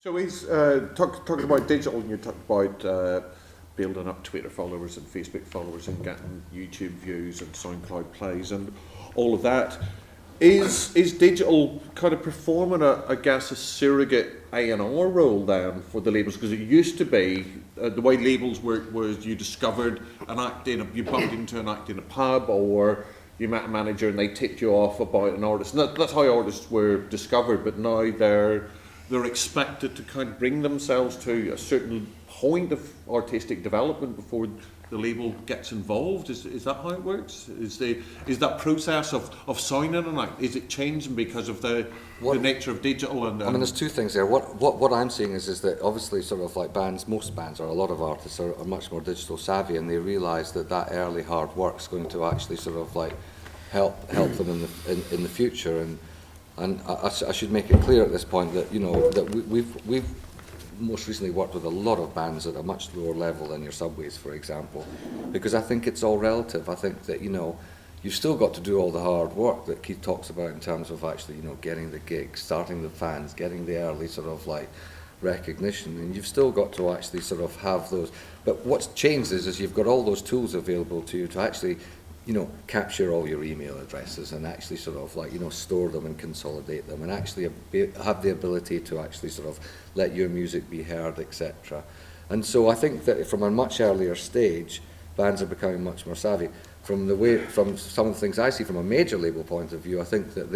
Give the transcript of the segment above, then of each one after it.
So he's talking about digital, and you talked about building up Twitter followers and Facebook followers and getting YouTube views and SoundCloud plays and all of that. Is digital kind of performing I guess, a surrogate A&R role then for the labels? Because it used to be the way labels worked was you discovered an act you bumped into an act in a pub, or you met a manager and they tipped you off about an artist. And that's how artists were discovered. But now they're expected to kind of bring themselves to a certain point of artistic development before the label gets involved. Is that how it works? Is that process of signing an act, is it changing because of the nature of digital? And I mean, there's two things there. What I'm seeing is that obviously sort of like most bands or a lot of artists are much more digital savvy, and they realise that early hard work's going to actually sort of like help them in the future. And I should make it clear at this point that that we've most recently worked with a lot of bands at a much lower level than your Subways, for example, because I think it's all relative. I think that you've still got to do all the hard work that Keith talks about in terms of actually getting the gigs, starting the fans, getting the early sort of like recognition, and you've still got to actually sort of have those. But what's changed is you've got all those tools available to you to actually capture all your email addresses and actually sort of like, store them and consolidate them and actually have the ability to actually sort of let your music be heard, etc. And so I think that from a much earlier stage, bands are becoming much more savvy. From some of the things I see from a major label point of view, I think that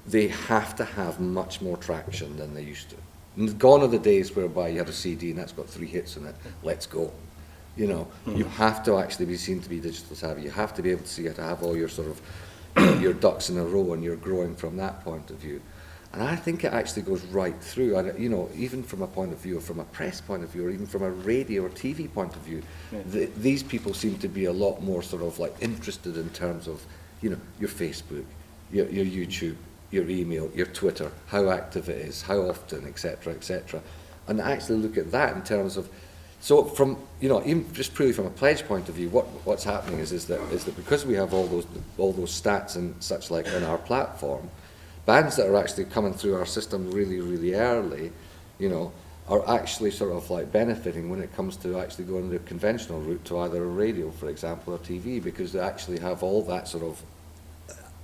they have to have much more traction than they used to. And gone are the days whereby you had a CD and that's got 3 hits in it, let's go. You have to actually be seen to be digital savvy. You have to be able to see how to have all your sort of your ducks in a row, and you're growing from that point of view. And I think it actually goes right through. And even from a point of view, or from a press point of view, or even from a radio or TV point of view, these people seem to be a lot more sort of like interested in terms of your Facebook, your YouTube, your email, your Twitter, how active it is, how often, etc., etc. And actually look at that in terms of. So from even just purely from a pledge point of view, what's happening is that because we have all those stats and such like on our platform, bands that are actually coming through our system really, really early, are actually sort of like benefiting when it comes to actually going the conventional route to either a radio, for example, or TV, because they actually have all that sort of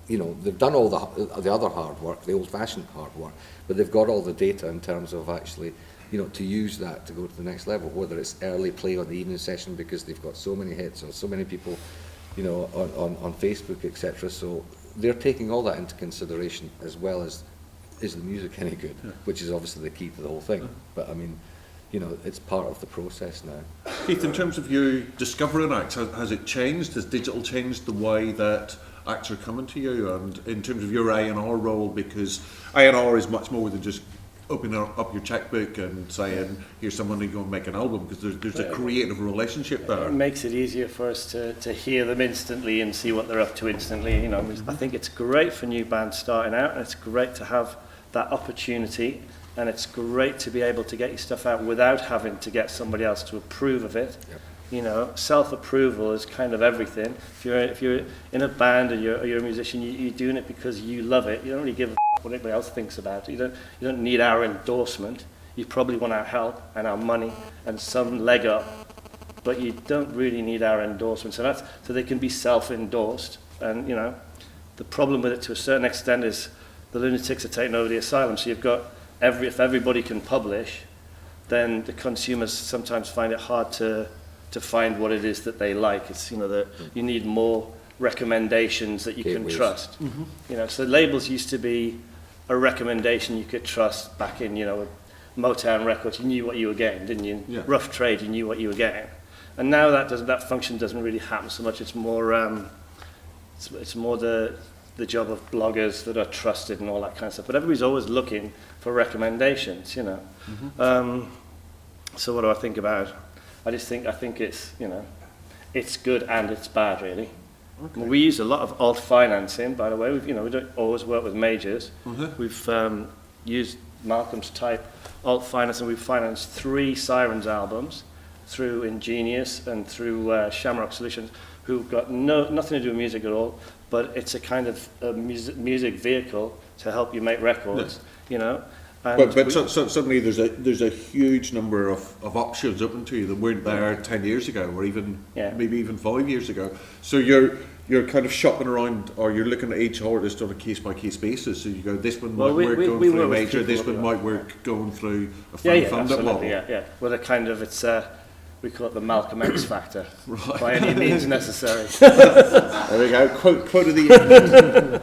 they've done all the other hard work, the old-fashioned hard work, but they've got all the data in terms of actually to use that to go to the next level, whether it's early play on the evening session because they've got so many hits or so many people, on Facebook, etc. So they're taking all that into consideration, as well as, is the music any good, which is obviously the key to the whole thing. But I mean, it's part of the process now. Keith, in terms of you discovering acts, has it changed? Has digital changed the way that acts are coming to you? And in terms of your A&R role, because A&R is much more than just opening up your checkbook and saying, here's someone who's going to make an album, because there's a creative relationship there. It makes it easier for us to hear them instantly and see what they're up to instantly. I think it's great for new bands starting out, and it's great to have that opportunity, and it's great to be able to get your stuff out without having to get somebody else to approve of it. Yep. Self-approval is kind of everything. If you're in a band or you're a musician, you're doing it because you love it. You don't really give a what anybody else thinks about it. You don't need our endorsement. You probably want our help and our money and some leg up, but you don't really need our endorsement. So they can be self-endorsed. And the problem with it to a certain extent is the lunatics are taking over the asylum. So you've got if everybody can publish, then the consumers sometimes find it hard to find what it is that they like. It's that you need more recommendations that you can trust. So labels used to be a recommendation you could trust back in Motown Records. You knew what you were getting, didn't you? Yeah. Rough Trade, you knew what you were getting. And now that function doesn't really happen so much. It's more it's more the job of bloggers that are trusted and all that kind of stuff. But everybody's always looking for recommendations. So what do I think about it? I think it's it's good and it's bad, really. Okay. We use a lot of alt financing, by the way. We don't always work with majors. We've used Malcolm's type alt finance, and we've financed 3 Sirens albums through Ingenious and through Shamrock Solutions, who've got nothing to do with music at all, but it's a kind of a music vehicle to help you make records. And But suddenly there's a huge number of options open to you that weren't there 10 years ago, or even maybe even 5 years ago. So you're kind of shopping around, or you're looking at each artist on a case by case basis. So you go, this one might work going through a major, this one might work going through a funded model. Yeah. Well, a kind of we call it the Malcolm X factor, by any means necessary. There we go. Quote of the